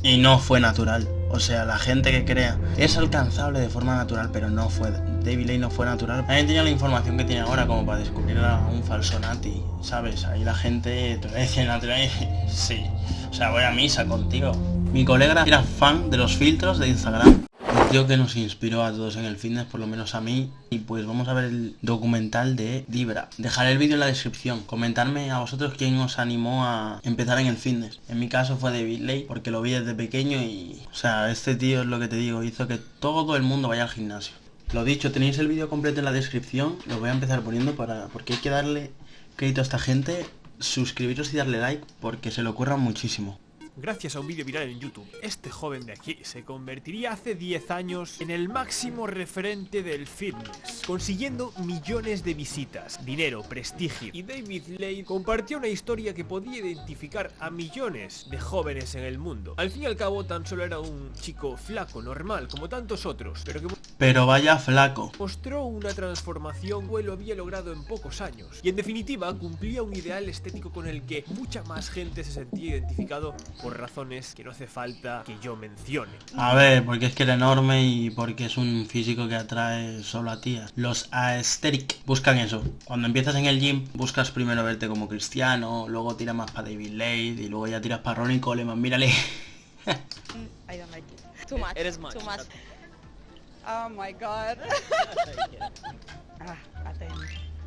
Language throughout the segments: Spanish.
Y no fue natural. O sea, la gente que crea es alcanzable de forma natural, pero no fue. David Lane no fue natural. Nadie tenía la información que tiene ahora como para descubrir a un falso nati, ¿sabes? Ahí la gente te dice natural y sí. O sea, voy a misa contigo. Mi colega era fan de los filtros de Instagram. Un tío que nos inspiró a todos en el fitness, por lo menos a mí. Y pues vamos a ver el documental de Dibra. Dejaré el vídeo en la descripción. Comentarme a vosotros quién os animó a empezar en el fitness. En mi caso fue David Lane, porque lo vi desde pequeño y... O sea, este tío es lo que te digo, hizo que todo el mundo vaya al gimnasio. Lo dicho, tenéis el vídeo completo en la descripción. Lo voy a empezar poniendo porque hay que darle crédito a esta gente. Suscribiros y darle like porque se le ocurran muchísimo. Gracias a un vídeo viral en YouTube, este joven de aquí se convertiría hace 10 años en el máximo referente del fitness, consiguiendo millones de visitas, dinero, prestigio. Y David Lane compartió una historia que podía identificar a millones de jóvenes en el mundo. Al fin y al cabo, tan solo era un chico flaco, normal, como tantos otros, pero vaya flaco. Mostró una transformación que lo había logrado en pocos años. Y en definitiva, cumplía un ideal estético con el que mucha más gente se sentía identificado por razones que no hace falta que yo mencione. A ver, porque es que era enorme y porque es un físico que atrae solo a tías. Los aesthetic buscan eso. Cuando empiezas en el gym, buscas primero verte como Cristiano, luego tiras más para David Lane y luego ya tiras para Ronnie Coleman. Mírale. I don't like it. Too much. It is much. Too much. Oh my god.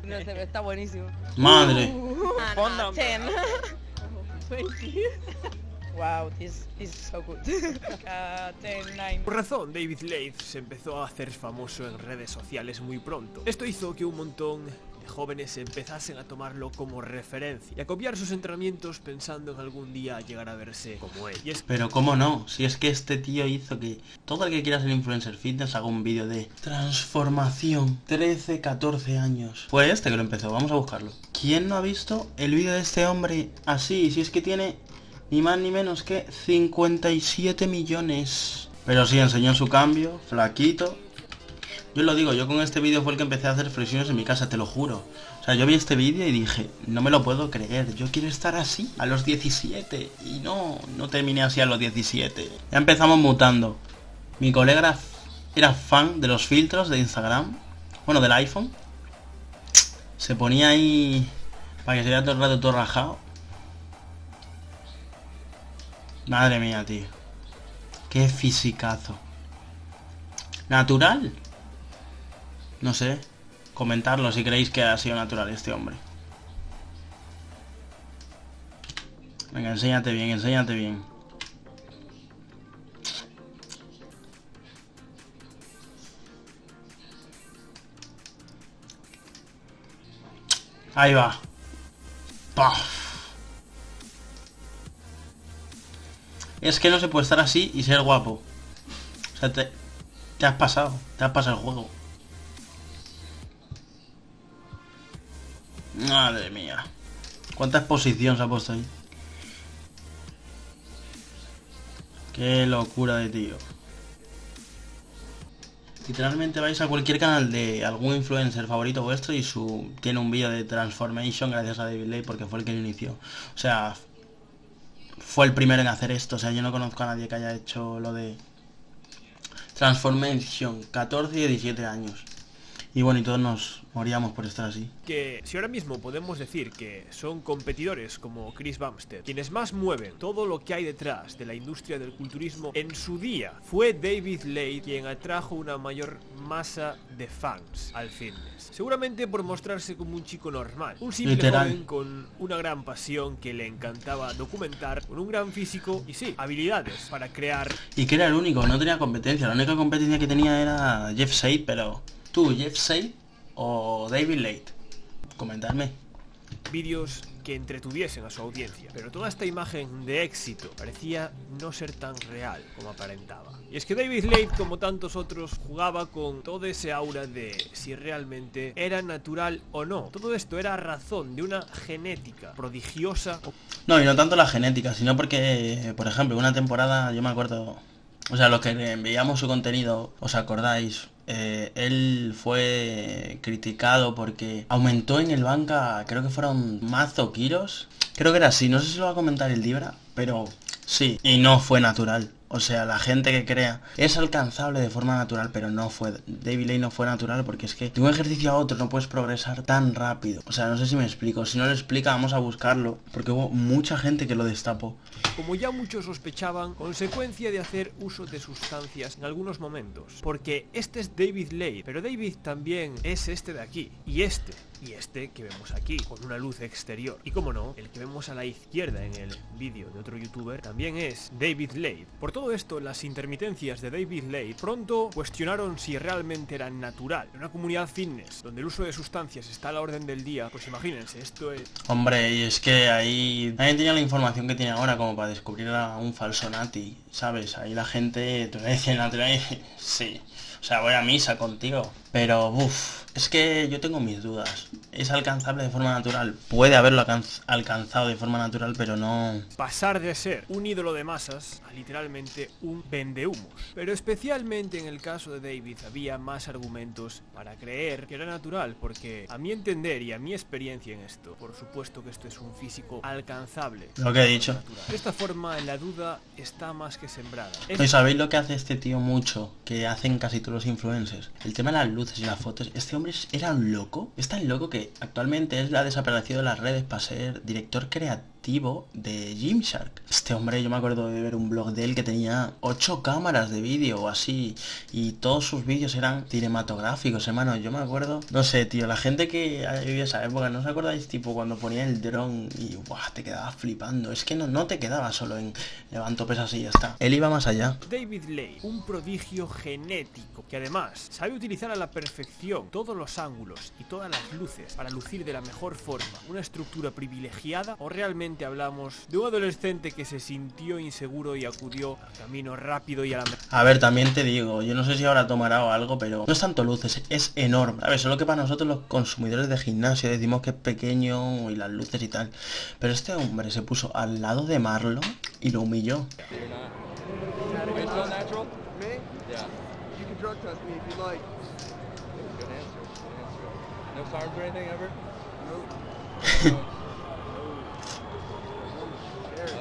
No sé, pero está buenísimo. Madre. Phone number. 10. 20. Wow, this is so good. 10, 9. Por razón, David Lane se empezó a hacer famoso en redes sociales muy pronto. Esto hizo que un montón de jóvenes empezasen a tomarlo como referencia y a copiar sus entrenamientos pensando en algún día llegar a verse como él. Pero cómo no, si es que este tío hizo que todo el que quiera ser influencer fitness haga un vídeo de transformación. 13, 14 años. Fue este que lo empezó, vamos a buscarlo. ¿Quién no ha visto el vídeo de este hombre así? Si es que tiene ni más ni menos que 57 millones. Pero sí, enseñó su cambio, flaquito. Yo lo digo, yo con este vídeo fue el que empecé a hacer flexiones en mi casa, te lo juro. O sea, yo vi este vídeo y dije, no me lo puedo creer, yo quiero estar así a los 17. Y no terminé así a los 17. Ya empezamos mutando. Mi colega era fan de los filtros de Instagram. Bueno, del iPhone. Se ponía ahí para que se vea todo el rato todo rajado. Madre mía, tío. Qué fisicazo. ¿Natural? No sé. Comentarlo si creéis que ha sido natural este hombre. Venga, enséñate bien, enséñate bien. Ahí va. ¡Paf! Es que no se puede estar así y ser guapo. O sea, te has pasado el juego. Madre mía. ¿Cuánta exposición se ha puesto ahí? Qué locura de tío. Literalmente vais a cualquier canal de algún influencer favorito vuestro y tiene un vídeo de transformation gracias a David Lane porque fue el que lo inició. O sea, fue el primero en hacer esto. O sea, yo no conozco a nadie que haya hecho lo de transformation. 14 y 17 años. Y bueno, y todos nos moríamos por estar así. Que si ahora mismo podemos decir que son competidores como Chris Bumstead quienes más mueven todo lo que hay detrás de la industria del culturismo, en su día fue David Lane quien atrajo una mayor masa de fans al fitness. Seguramente por mostrarse como un chico normal, un simple joven con una gran pasión que le encantaba documentar, con un gran físico y sí, habilidades para crear. Y que era el único, no tenía competencia. La única competencia que tenía era Jeff Seid, pero... ¿Tú, Jeff Seid o David Lane? Comentadme. Vídeos que entretuviesen a su audiencia, pero toda esta imagen de éxito parecía no ser tan real como aparentaba. Y es que David Lane, como tantos otros, jugaba con todo ese aura de si realmente era natural o no. Todo esto era a razón de una genética prodigiosa. No, y no tanto la genética, sino porque, por ejemplo, una temporada, yo me acuerdo... O sea, los que veíamos su contenido, ¿os acordáis? Él fue criticado porque aumentó en el banca, creo que fueron mazo kilos. Creo que era así, no sé si lo va a comentar el Dibra, pero Sí, y no fue natural. O sea, la gente que crea es alcanzable de forma natural, pero no fue. David Lane no fue natural porque es que de un ejercicio a otro no puedes progresar tan rápido. O sea, no sé si me explico. Si no lo explica, vamos a buscarlo. Porque hubo mucha gente que lo destapó. Como ya muchos sospechaban, consecuencia de hacer uso de sustancias en algunos momentos. Porque este es David Lane, pero David también es este de aquí. Y este que vemos aquí, con una luz exterior. Y como no, el que vemos a la izquierda en el vídeo de otro youtuber también es David Lane. Por todo esto, las intermitencias de David Lane pronto cuestionaron si realmente era natural. En una comunidad fitness, donde el uso de sustancias está a la orden del día, pues imagínense, esto es... Hombre, y es que ahí nadie tenía la información que tiene ahora como para descubrir a un falso nati, ¿sabes? Ahí la gente te dice natural y sí. O sea, voy a misa contigo. Pero, es que yo tengo mis dudas. ¿Es alcanzable de forma natural? Puede haberlo alcanzado de forma natural, pero no... Pasar de ser un ídolo de masas a literalmente un vendehumos. Pero especialmente en el caso de David había más argumentos para creer que era natural, porque a mi entender y a mi experiencia en esto, por supuesto que esto es un físico alcanzable. Lo que he dicho. Natural. De esta forma la duda está más que sembrada. ¿Y sabéis lo que hace este tío mucho? Que hacen casi todos los influencers. El tema de las luces y las fotos. Este hombre era un loco. Es tan loco que actualmente él ha desaparecido de las redes para ser director creativo de Gymshark. Este hombre, yo me acuerdo de ver un blog de él que tenía 8 cámaras de vídeo o así. Y todos sus vídeos eran cinematográficos, hermano. Yo me acuerdo. No sé, tío. La gente que ha vivido esa época, ¿no os acordáis? Tipo cuando ponía el dron y ¡buah! Te quedabas flipando. Es que no te quedaba solo en levanto pesas y ya está. Él iba más allá. David Lane, un prodigio genético que además sabe utilizar a la perfección todos los ángulos y todas las luces para lucir de la mejor forma una estructura privilegiada, o realmente hablamos de un adolescente que se sintió inseguro y acudió al camino rápido y a la... A ver, también te digo, yo no sé si ahora tomará o algo, pero no es tanto luces, es enorme. A ver, solo que para nosotros los consumidores de gimnasio decimos que es pequeño y las luces y tal. Pero este hombre se puso al lado de Marlon y lo humilló.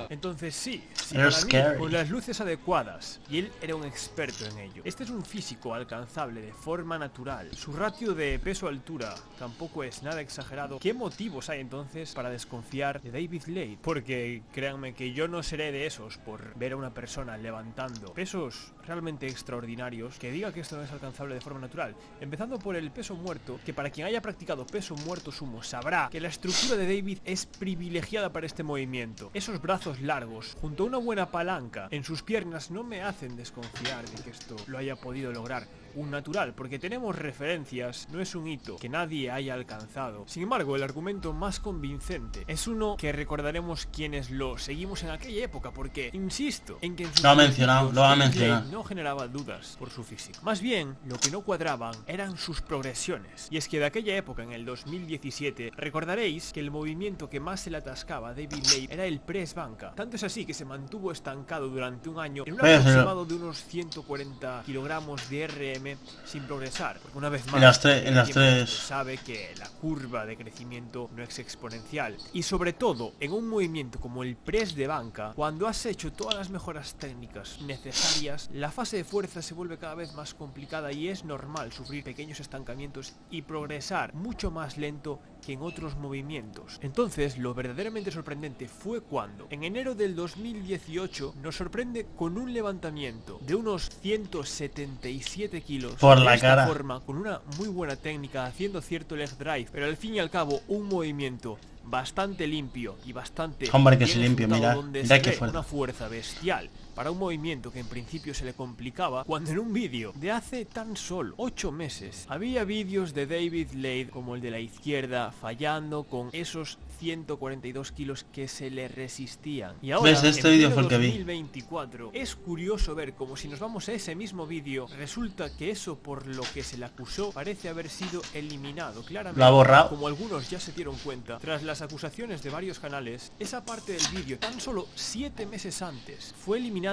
Entonces sí, Era para mí, scary. con las luces adecuadas, y él era un experto en ello. Este es un físico alcanzable de forma natural. Su ratio de peso-altura tampoco es nada exagerado. ¿Qué motivos hay entonces para desconfiar de David Lane? Porque créanme que yo no seré de esos por ver a una persona levantando pesos realmente extraordinarios que diga que esto no es alcanzable de forma natural. Empezando por el peso muerto, que para quien haya practicado peso muerto sumo sabrá que la estructura de David es privilegiada para este movimiento. Esos brazos largos, junto a una buena palanca en sus piernas, no me hacen desconfiar de que esto lo haya podido lograr un natural, porque tenemos referencias, no es un hito que nadie haya alcanzado. Sin embargo, el argumento más convincente es uno que recordaremos quienes lo seguimos en aquella época, porque insisto en que en sus Lo ha mencionado. no generaba dudas por su físico. Más bien, lo que no cuadraban eran sus progresiones. Y es que de aquella época, en el 2017, recordaréis que el movimiento que más se le atascaba a David Lane era el press banca. Tanto es así que se mantuvo estancado durante un año en un aproximado de unos 140 kilogramos de RM sin progresar. Porque una vez más, en las tres sabe que la curva de crecimiento no es exponencial. Y sobre todo, en un movimiento como el press de banca, cuando has hecho todas las mejoras técnicas necesarias, la fase de fuerza se vuelve cada vez más complicada y es normal sufrir pequeños estancamientos y progresar mucho más lento que en otros movimientos. Entonces, lo verdaderamente sorprendente fue cuando, en enero del 2018, nos sorprende con un levantamiento de unos 177 kilos por de la esta cara forma, con una muy buena técnica, haciendo cierto leg drive, pero al fin y al cabo un movimiento bastante limpio y bastante... Hombre, que sí limpio, mira qué fuerza. Una fuerza bestial para un movimiento que en principio se le complicaba, cuando en un vídeo de hace tan solo 8 meses había vídeos de David Lane como el de la izquierda fallando con esos 142 kilos que se le resistían. Y ahora, ¿ves? Este vídeo fue el que vi. 2024, es curioso ver como, si nos vamos a ese mismo vídeo, resulta que eso por lo que se le acusó parece haber sido eliminado claramente. Lo ha borrado. Como algunos ya se dieron cuenta, tras las acusaciones de varios canales, esa parte del vídeo, tan solo 7 meses antes, fue eliminada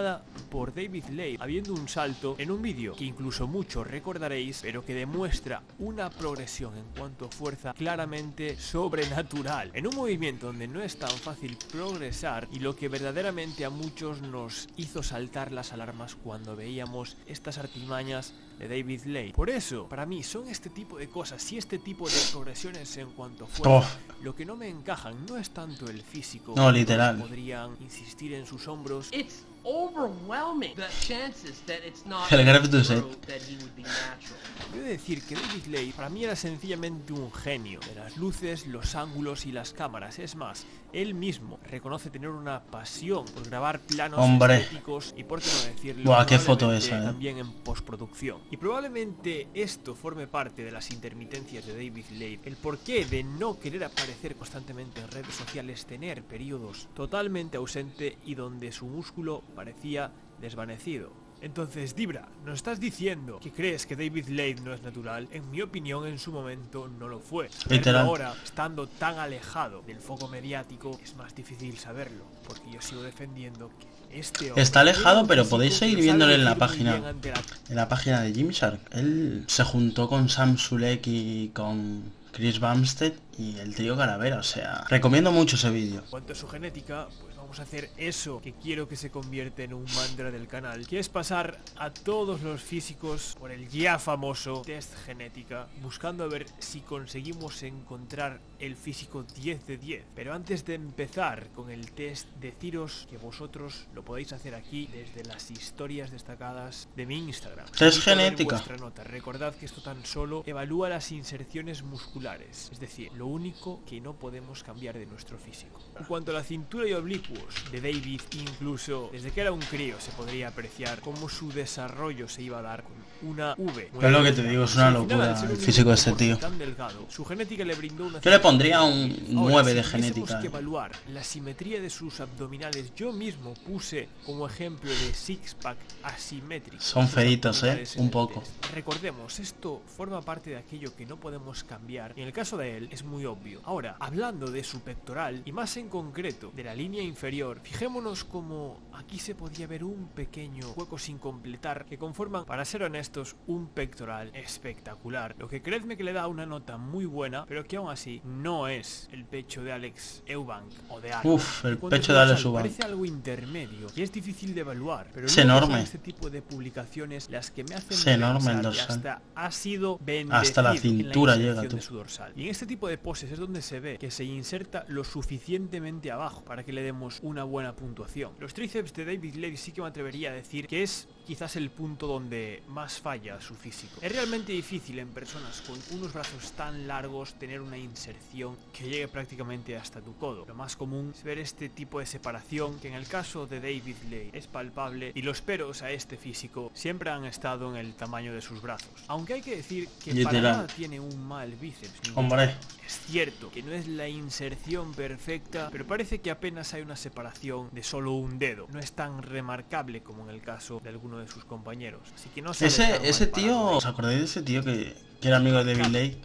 por David Lane, habiendo un salto en un vídeo que incluso muchos recordaréis, pero que demuestra una progresión en cuanto a fuerza claramente sobrenatural. En un un movimiento donde no es tan fácil progresar y lo que verdaderamente a muchos nos hizo saltar las alarmas cuando veíamos estas artimañas de David Lane. Por eso, para mí, son este tipo de cosas y este tipo de progresiones en cuanto a fuerza. Lo que no me encajan no es tanto el físico. No, literal. Podrían insistir en sus hombros. It's overwhelming the chances that it's not El graphic set. that he would be natural. He de decir que David Lane para mí era sencillamente un genio de las luces, los ángulos y las cámaras. Es más, él mismo reconoce tener una pasión por grabar planos estéticos y por qué no decirlo, buah, qué foto esa, también en postproducción. Y probablemente esto forme parte de las intermitencias de David Lane, el porqué de no querer aparecer constantemente en redes sociales, tener periodos totalmente ausente y donde su músculo parecía desvanecido. Entonces, Dibra, ¿nos estás diciendo que crees que David Lane no es natural? En mi opinión, en su momento no lo fue. Pero ahora, estando tan alejado del foco mediático, es más difícil saberlo, porque yo sigo defendiendo que este hombre está alejado, pero podéis seguir viéndole en la página de Gymshark. Él se juntó con Sam Sulek y con Chris Bumstead y el trío Calavera, o sea, recomiendo mucho ese vídeo. En cuanto a su genética, pues vamos a hacer eso que quiero que se convierta en un mantra del canal, que es pasar a todos los físicos por el ya famoso test genética, buscando a ver si conseguimos encontrar el físico 10 de 10. Pero antes de empezar con el test, deciros que vosotros lo podéis hacer aquí desde las historias destacadas de mi Instagram. Test genética. Recordad que esto tan solo evalúa las inserciones musculares, es decir, lo único que no podemos cambiar de nuestro físico. En cuanto a la cintura y oblicuos de David, incluso desde que era un crío se podría apreciar cómo su desarrollo se iba a dar con una V. Es lo que te digo, es una locura el físico de este tío. Tan delgado, su genética le brindó una... Yo le pondría un 9 de genética. Que evaluar la simetría de sus abdominales, yo mismo puse como ejemplo de six-pack asimétrico. Son feitos, un poco. Recordemos, esto forma parte de aquello que no podemos cambiar y en el caso de él es muy obvio. Ahora, hablando de su pectoral y más en concreto de la línea inferior, fijémonos como aquí se podía ver un pequeño hueco sin completar que conforman, para ser honestos, un pectoral espectacular, lo que creedme que le da una nota muy buena, pero que aún así no es el pecho de Alex Eubank o de Alex. Uf, el pecho de Alex Eubank parece algo intermedio y es difícil de evaluar, pero es enorme. Este tipo de publicaciones las que me hacen es enorme el dorsal. Hasta ha sido hasta la cintura llega de su dorsal. Y en este tipo de poses es donde se ve que se inserta lo suficientemente abajo para que le demos una buena puntuación. Los tríceps de David Lane sí que me atrevería a decir que es quizás el punto donde más falla su físico. Es realmente difícil en personas con unos brazos tan largos tener una inserción que llegue prácticamente hasta tu codo. Lo más común es ver este tipo de separación que en el caso de David Lane es palpable y los peros a este físico siempre han estado en el tamaño de sus brazos. Aunque hay que decir que para nada tiene un mal bíceps. Hombre. Es cierto que no es la inserción perfecta, pero parece que apenas hay una separación de solo un dedo. No es tan remarcable como en el caso de alguno de sus compañeros. Así que no ese tío, ¿os acordáis de ese tío que era amigo de David Lane?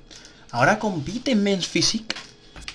Ahora compite en Men's Physique.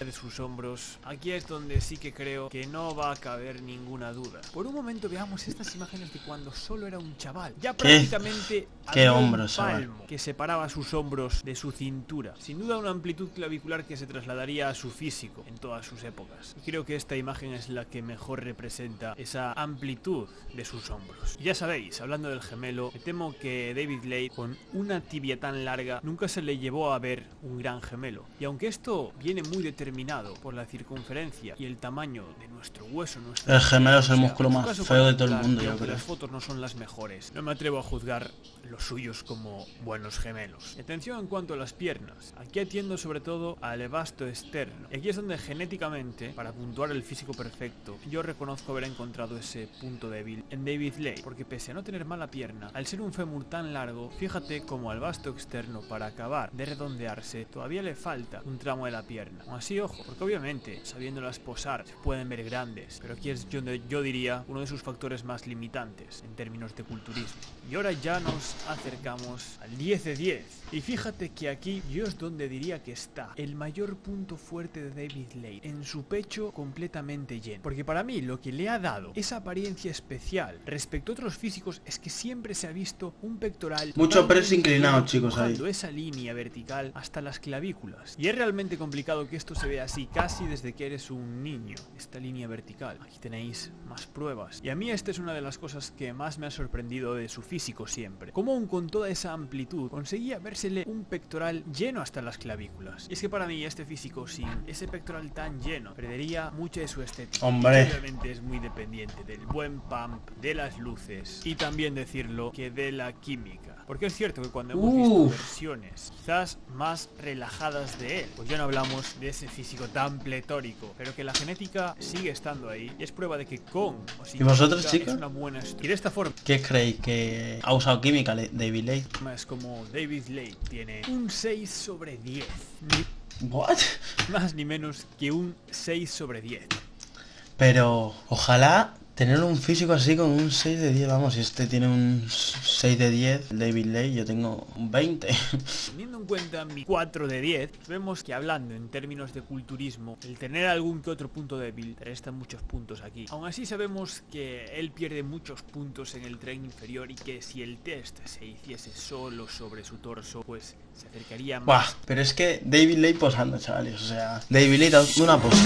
De sus hombros, aquí es donde sí que creo que no va a caber ninguna duda. Por un momento veamos estas imágenes de cuando solo era un chaval. Ya prácticamente ¿Qué hombros, un palmo que separaba sus hombros de su cintura. Sin duda una amplitud clavicular que se trasladaría a su físico en todas sus épocas. Y creo que esta imagen es la que mejor representa esa amplitud de sus hombros. Y ya sabéis, hablando del gemelo, me temo que David Lane, con una tibia tan larga, nunca se le llevó a ver un gran gemelo. Y aunque esto viene muy determinado por la circunferencia y el tamaño de nuestro hueso, el gemelo es el músculo más feo de todo el mundo, yo creo. Las fotos no son las mejores. No me atrevo a juzgar los suyos como buenos gemelos. Atención en cuanto a las piernas. Aquí atiendo sobre todo al vasto externo. Y aquí es donde genéticamente, para puntuar el físico perfecto, yo reconozco haber encontrado ese punto débil en David Lane, porque pese a no tener mala pierna, al ser un fémur tan largo, fíjate como al vasto externo, para acabar de redondearse, todavía le falta un tramo de la pierna. Aún así, ojo, porque obviamente, sabiéndolas posar, se pueden ver grandes, pero aquí es donde yo diría uno de sus factores más limitantes en términos de culturismo. Y ahora ya nos acercamos al 10 de 10. Y fíjate que aquí yo es donde diría que está el mayor punto fuerte de David Lane, en su pecho completamente lleno. Porque para mí lo que le ha dado esa apariencia especial respecto a otros físicos es que siempre se ha visto un pectoral mucho preso inclinado, chicos, ahí esa línea vertical hasta las clavículas. Y es realmente complicado que esto se se ve así casi desde que eres un niño. Esta línea vertical. Aquí tenéis más pruebas. Y a mí esta es una de las cosas que más me ha sorprendido de su físico siempre. Cómo aún con toda esa amplitud conseguía vérsele un pectoral lleno hasta las clavículas. Y es que para mí este físico sin ese pectoral tan lleno perdería mucha de su estética. Hombre. Obviamente es muy dependiente del buen pump, de las luces y también decirlo que de la química. Porque es cierto que cuando hemos visto versiones quizás más relajadas de él, pues ya no hablamos de ese físico tan pletórico, pero que la genética sigue estando ahí y es prueba de que con o sin ¿Y vosotros, química chicos? es una buena estructura. Y de esta forma, ¿Qué creéis que ha usado química David Lade? es como David Lade tiene un 6 sobre 10. ¿What? Más ni menos que un 6 sobre 10. Pero ojalá tener un físico así con un 6 de 10, vamos, si este tiene un 6 de 10, David Lade, yo tengo un 20. Teniendo en cuenta mi 4 de 10, vemos que hablando en términos de culturismo, el tener algún que otro punto débil te resta muchos puntos aquí. Aún así sabemos que él pierde muchos puntos en el tren inferior y que si el test se hiciese solo sobre su torso, pues se acercaría más. Buah, pero es que David Lade posando, chavales, o sea, David Lade dando una pose.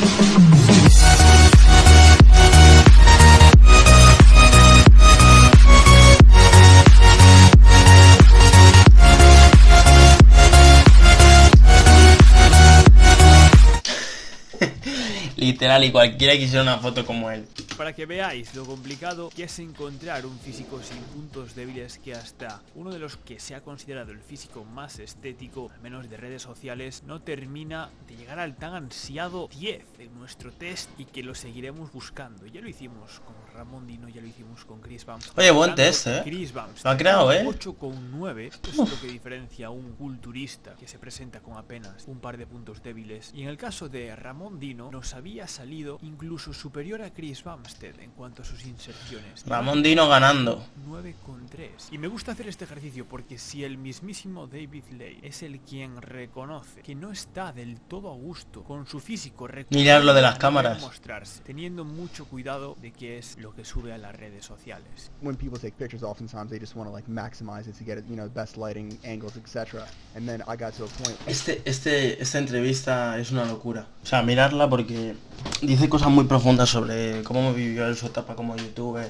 Literal, y cualquiera quisiera una foto como él. Para que veáis lo complicado que es encontrar un físico sin puntos débiles, que hasta uno de los que se ha considerado el físico más estético, al menos de redes sociales, no termina de llegar al tan ansiado 10 en nuestro test y que lo seguiremos buscando. Ya lo hicimos con Ramón Dino, ya lo hicimos con Chris Bumstead. Oye, buen test, Chris Bumstead lo ha creado, 8,9. Esto es lo que diferencia a un culturista que se presenta con apenas un par de puntos débiles. Y en el caso de Ramón Dino, nos había salido incluso superior a Chris Bumstead en cuanto a sus inserciones. Ramón Dino ganando. 9,3. Y me gusta hacer este ejercicio porque si el mismísimo David Lade es el quien reconoce que no está del todo a gusto con su físico, Mirarlo de las cámaras, mostrarse, teniendo mucho cuidado de qué es lo que sube a las redes sociales. When people take pictures, oftentimes they just want to like maximize it to get it, you know, best lighting, angles, etc. And then I got to a point. Esta entrevista es una locura. O sea, mirarla porque dice cosas muy profundas sobre cómo vivió él su etapa como youtuber,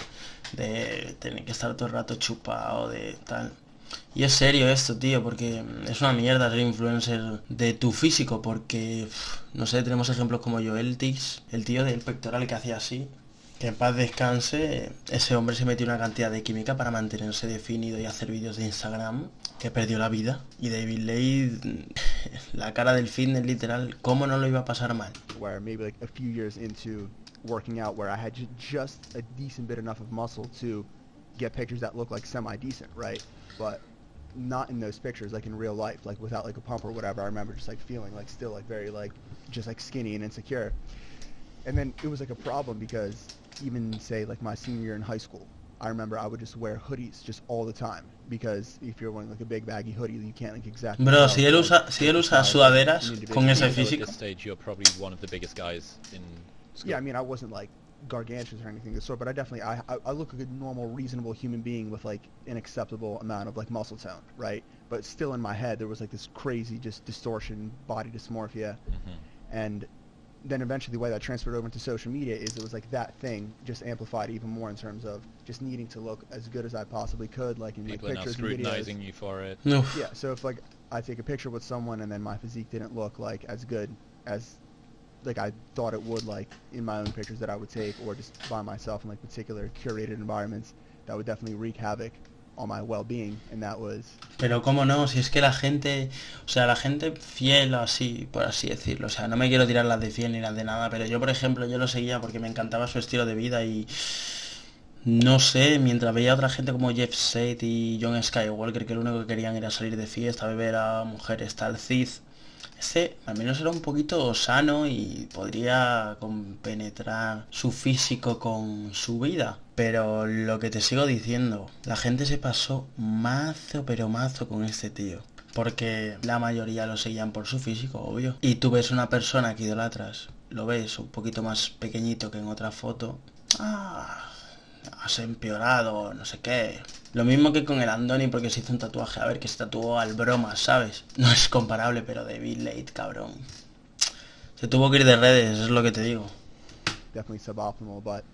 de tener que estar todo el rato chupado, de tal. Y es serio esto, tío, porque es una mierda ser influencer de tu físico, porque, no sé, tenemos ejemplos como Joeltix, el tío del pectoral que hacía así. Que en paz descanse, ese hombre se metió una cantidad de química para mantenerse definido y hacer vídeos de Instagram, que perdió la vida. Y David Lade, la cara del fitness literal, ¿cómo no lo iba a pasar mal? Where maybe like a few years into working out, where I had just a decent bit enough of muscle to get pictures that look like semi-decent, right? But not in those pictures, like in real life, like without like a pump or whatever. I remember just like feeling like still like very like just like skinny and insecure. And then it was like a problem because even say like my senior year in high school, I remember I would just wear hoodies just all the time because if you're wearing like a big baggy hoodie, you can't like exactly. Bro, si él usa sudaderas con ese físico. At this stage, you're probably one of the biggest guys in school. Yeah, I mean, I wasn't like gargantuous or anything of the sort, but I definitely I look like a normal, reasonable human being with like an acceptable amount of like muscle tone, right? But still in my head there was like this crazy just distortion, body dysmorphia, and then eventually the way that transferred over into social media is it was like that thing just amplified even more in terms of just needing to look as good as I possibly could, like in People like are now pictures and scrutinizing videos. you for it. No. Yeah, so if like I take a picture with someone and then my physique didn't look like as good as like I thought it would, like in my own pictures that I would take or just by myself in like particular curated environments, that would definitely wreak havoc on my well-being, and that was. Pero cómo no, si es que la gente, o sea, la gente fiel así, por así decirlo, o sea, no me quiero tirar las de fiel ni las de nada, pero yo por ejemplo, yo lo seguía porque me encantaba su estilo de vida y no sé, mientras veía a otra gente como Jeff Sade y John Skywalker que lo único que querían era salir de fiesta, beber a mujeres, tal Cid, este al menos era un poquito sano y podría compenetrar su físico con su vida. Pero lo que te sigo diciendo, la gente se pasó mazo pero mazo con este tío. Porque la mayoría lo seguían por su físico, obvio. Y tú ves una persona que idolatras, lo ves un poquito más pequeñito que en otra foto. Has empeorado, no sé qué. Lo mismo que con el Andoni porque se hizo un tatuaje. A ver, que se tatuó al broma, ¿sabes? No es comparable, pero David Lade, cabrón. Se tuvo que ir de redes, es lo que te digo. Definitely suboptimal, but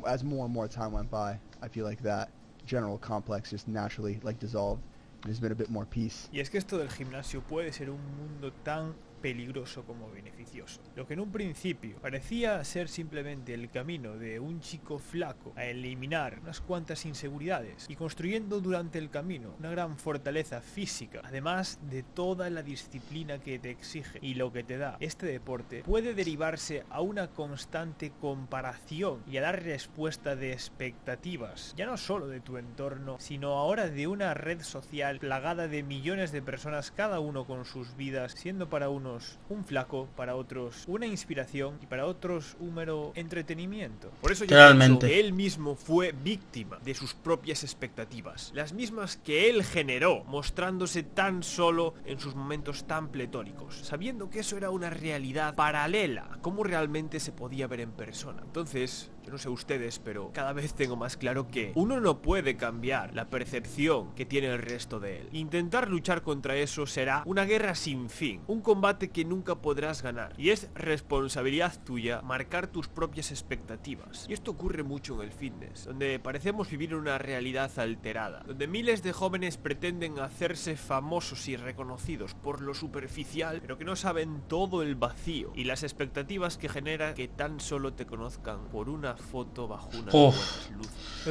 as more and more time went by, I feel like that general complex just naturally like dissolved. There's been a bit more peace. Y es que esto del gimnasio puede ser un mundo tan peligroso como beneficioso. Lo que en un principio parecía ser simplemente el camino de un chico flaco a eliminar unas cuantas inseguridades y construyendo durante el camino una gran fortaleza física, además de toda la disciplina que te exige y lo que te da este deporte, puede derivarse a una constante comparación y a dar respuesta de expectativas, ya no solo de tu entorno, sino ahora de una red social plagada de millones de personas, cada uno con sus vidas, siendo para unos un flaco, para otros una inspiración y para otros un mero entretenimiento. Por eso yo pienso que él mismo fue víctima de sus propias expectativas, las mismas que él generó, mostrándose tan solo en sus momentos tan pletóricos, sabiendo que eso era una realidad paralela a cómo realmente se podía ver en persona. Entonces, yo no sé ustedes, pero cada vez tengo más claro que uno no puede cambiar la percepción que tiene el resto de él. Intentar luchar contra eso será una guerra sin fin, un combate que nunca podrás ganar. Y es responsabilidad tuya marcar tus propias expectativas. Y esto ocurre mucho en el fitness, donde parecemos vivir en una realidad alterada, donde miles de jóvenes pretenden hacerse famosos y reconocidos por lo superficial, pero que no saben todo el vacío y las expectativas que genera que tan solo te conozcan por una foto bajo una luz.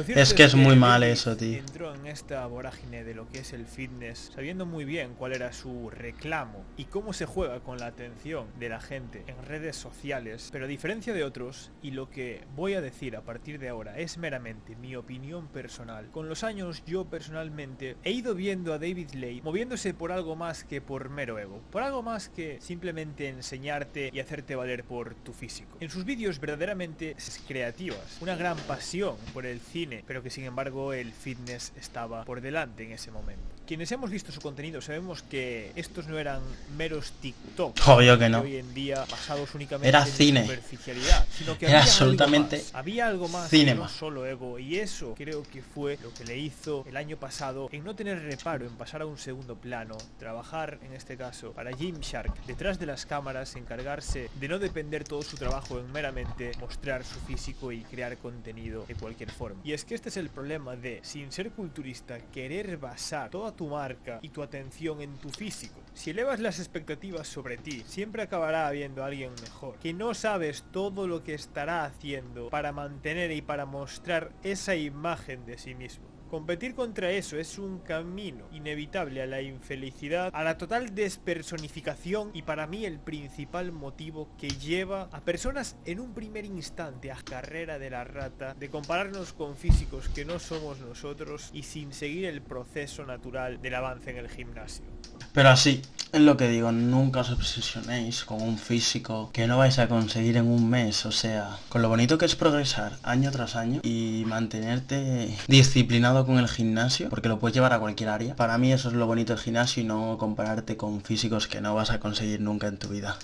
Es que es muy mal eso, tío. Entró en esta vorágine de lo que es el fitness, sabiendo muy bien cuál era su reclamo y cómo se juega con la atención de la gente en redes sociales, pero a diferencia de otros, y lo que voy a decir a partir de ahora es meramente mi opinión personal, con los años yo personalmente he ido viendo a David Ley moviéndose por algo más que por mero ego, por algo más que simplemente enseñarte y hacerte valer por tu físico. En sus vídeos verdaderamente creativas, una gran pasión por el cine, pero que sin embargo el fitness estaba por delante en ese momento. Quienes hemos visto su contenido sabemos que estos no eran meros TikTok, obvio que no, hoy en día basados únicamente era en cine, superficialidad, sino que era absolutamente había algo más que no solo ego, y eso creo que fue lo que le hizo el año pasado en no tener reparo en pasar a un segundo plano, trabajar en este caso para Gymshark detrás de las cámaras, encargarse de no depender todo su trabajo en meramente mostrar su físico y crear contenido de cualquier forma. Y es que este es el problema de, sin ser culturista, querer basar toda tu marca y tu atención en tu físico. Si elevas las expectativas sobre ti, siempre acabará habiendo alguien mejor, que no sabes todo lo que estará haciendo para mantener y para mostrar esa imagen de sí mismo. Competir contra eso es un camino inevitable a la infelicidad, a la total despersonificación y para mí el principal motivo que lleva a personas en un primer instante a carrera de la rata, de compararnos con físicos que no somos nosotros y sin seguir el proceso natural del avance en el gimnasio. Pero así, es lo que digo, nunca os obsesionéis con un físico que no vais a conseguir en un mes, o sea, con lo bonito que es progresar año tras año y mantenerte disciplinado con el gimnasio, porque lo puedes llevar a cualquier área. Para mí eso es lo bonito del gimnasio y no compararte con físicos que no vas a conseguir nunca en tu vida.